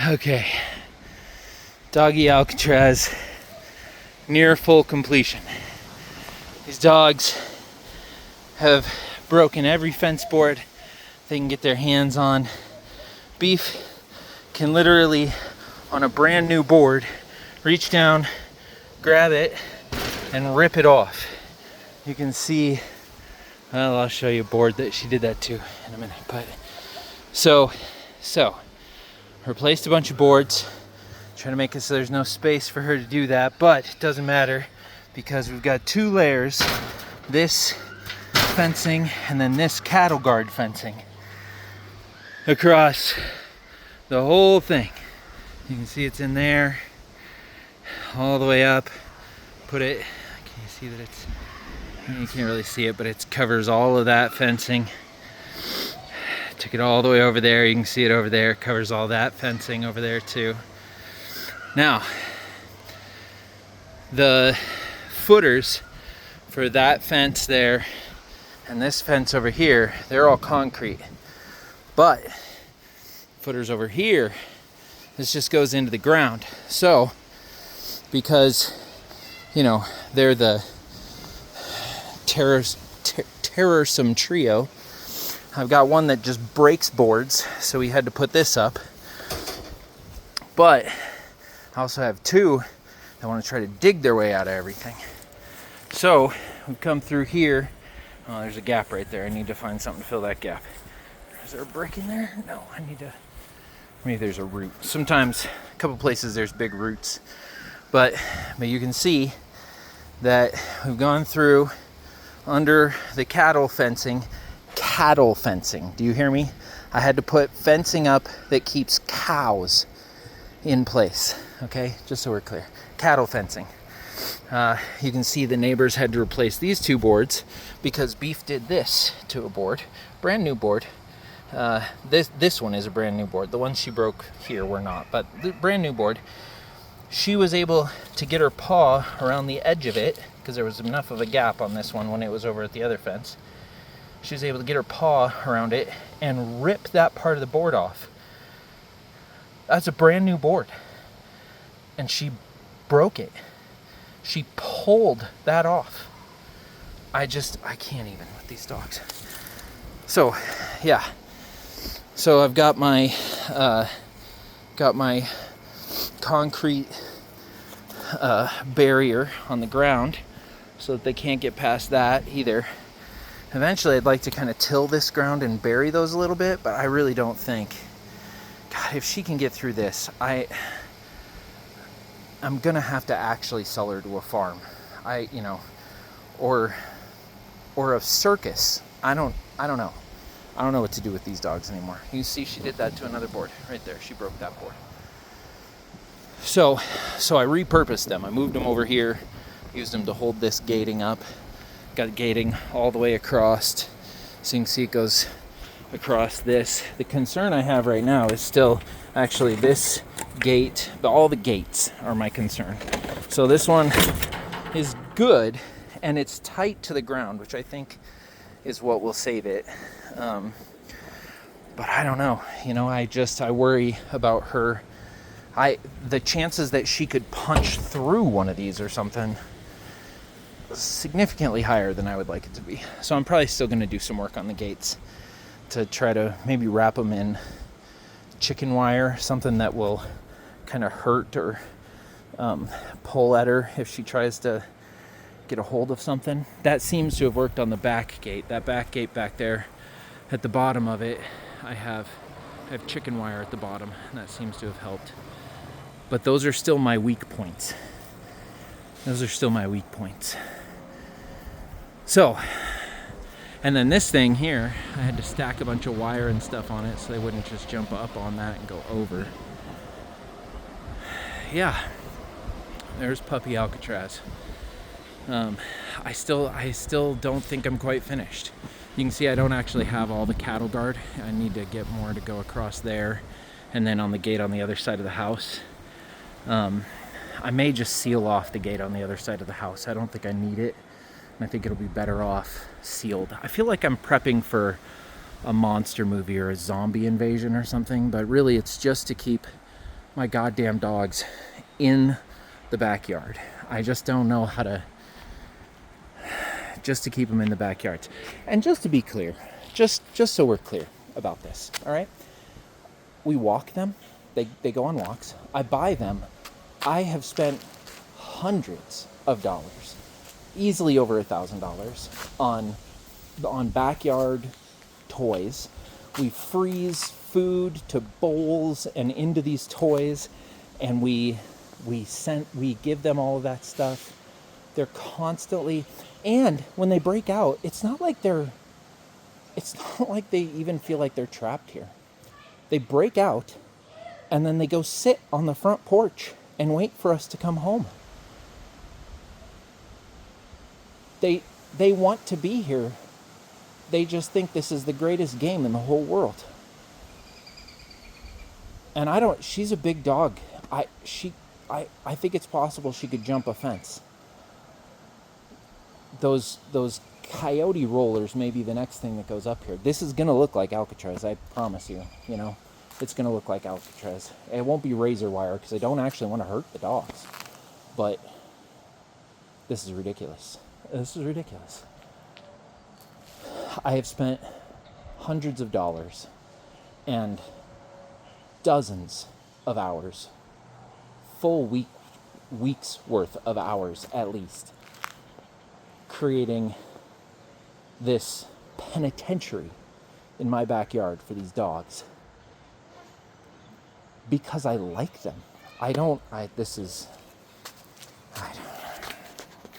Okay, Doggy Alcatraz, near full completion. These dogs have broken every fence board they can get their hands on. Beef can literally, on a brand new board, reach down, grab it, and rip it off. You can see, well, I'll show you a board that she did that to in a minute. But so replaced a bunch of boards, trying to make it so there's no space for her to do that, but it doesn't matter because we've got two layers, this fencing and then this cattle guard fencing across the whole thing. You can see it's in there all the way up. Put it, can you see that it's, you can't really see it, but it covers all of that fencing. Took it all the way over there. You can see it over there. Covers all that fencing over there too. Now, the footers for that fence there and this fence over here, they're all concrete. But footers over here, this just goes into the ground. So, because, you know, they're the terrorsome trio, I've got one that just breaks boards, so we had to put this up. But I also have two that want to try to dig their way out of everything. So we've come through here. Oh, there's a gap right there. I need to find something to fill that gap. Is there a brick in there? No, I need to. Maybe there's a root. Sometimes, a couple places there's big roots. But you can see that we've gone through under the cattle fencing. Cattle fencing. Do you hear me? I had to put fencing up that keeps cows in place. Okay, just so we're clear. Cattle fencing. You can see the neighbors had to replace these two boards because Beef did this to a board. Brand new board. This one is a brand new board. The ones she broke here were not, but the brand new board. She was able to get her paw around the edge of it because there was enough of a gap on this one when it was over at the other fence. She was able to get her paw around it and rip that part of the board off. That's a brand new board. And she broke it. She pulled that off. I can't even with these dogs. So, yeah. So I've got my concrete barrier on the ground so that they can't get past that either. Eventually, I'd like to kind of till this ground and bury those a little bit, but I really don't think. God, if she can get through this, I'm gonna have to actually sell her to a farm. Or a circus. I don't know. I don't know what to do with these dogs anymore. You see, she did that to another board right there. She broke that board. So I repurposed them. I moved them over here, used them to hold this gating up. Got gating all the way across, so you can see it goes across this. The concern I have right now is still actually this gate, but all the gates are my concern. So this one is good and it's tight to the ground, which I think is what will save it. But I don't know, I worry about her. The chances that she could punch through one of these or something significantly higher than I would like it to be. So I'm probably still going to do some work on the gates to try to maybe wrap them in chicken wire, something that will kind of hurt or pull at her if she tries to get a hold of something. That seems to have worked on the back gate. That back gate back there at the bottom of it, I have chicken wire at the bottom, and that seems to have helped. But those are still my weak points. So, and then this thing here, I had to stack a bunch of wire and stuff on it so they wouldn't just jump up on that and go over. Yeah, there's puppy Alcatraz. I still don't think I'm quite finished. You can see I don't actually have all the cattle guard. I need to get more to go across there and then on the gate on the other side of the house. I may just seal off the gate on the other side of the house. I don't think I need it. I think it'll be better off sealed. I feel like I'm prepping for a monster movie or a zombie invasion or something, but really it's just to keep my goddamn dogs in the backyard. I just don't know how to, just to keep them in the backyard. And just to be clear, just so we're clear about this, all right? We walk them. They go on walks. I buy them. I have spent hundreds of dollars, easily over $1,000 on backyard toys. We freeze food to bowls and into these toys, and we give them all of that stuff. They're constantly, and when they break out, it's not like they even feel like they're trapped here. They break out, and then they go sit on the front porch and wait for us to come home. They want to be here. They just think this is the greatest game in the whole world. And she's a big dog. I think it's possible she could jump a fence. Those coyote rollers may be the next thing that goes up here. This is going to look like Alcatraz, I promise you. It's going to look like Alcatraz. It won't be razor wire because I don't actually want to hurt the dogs. But this is ridiculous. This is ridiculous. I have spent hundreds of dollars and dozens of hours, weeks worth of hours at least, creating this penitentiary in my backyard for these dogs because I like them. This is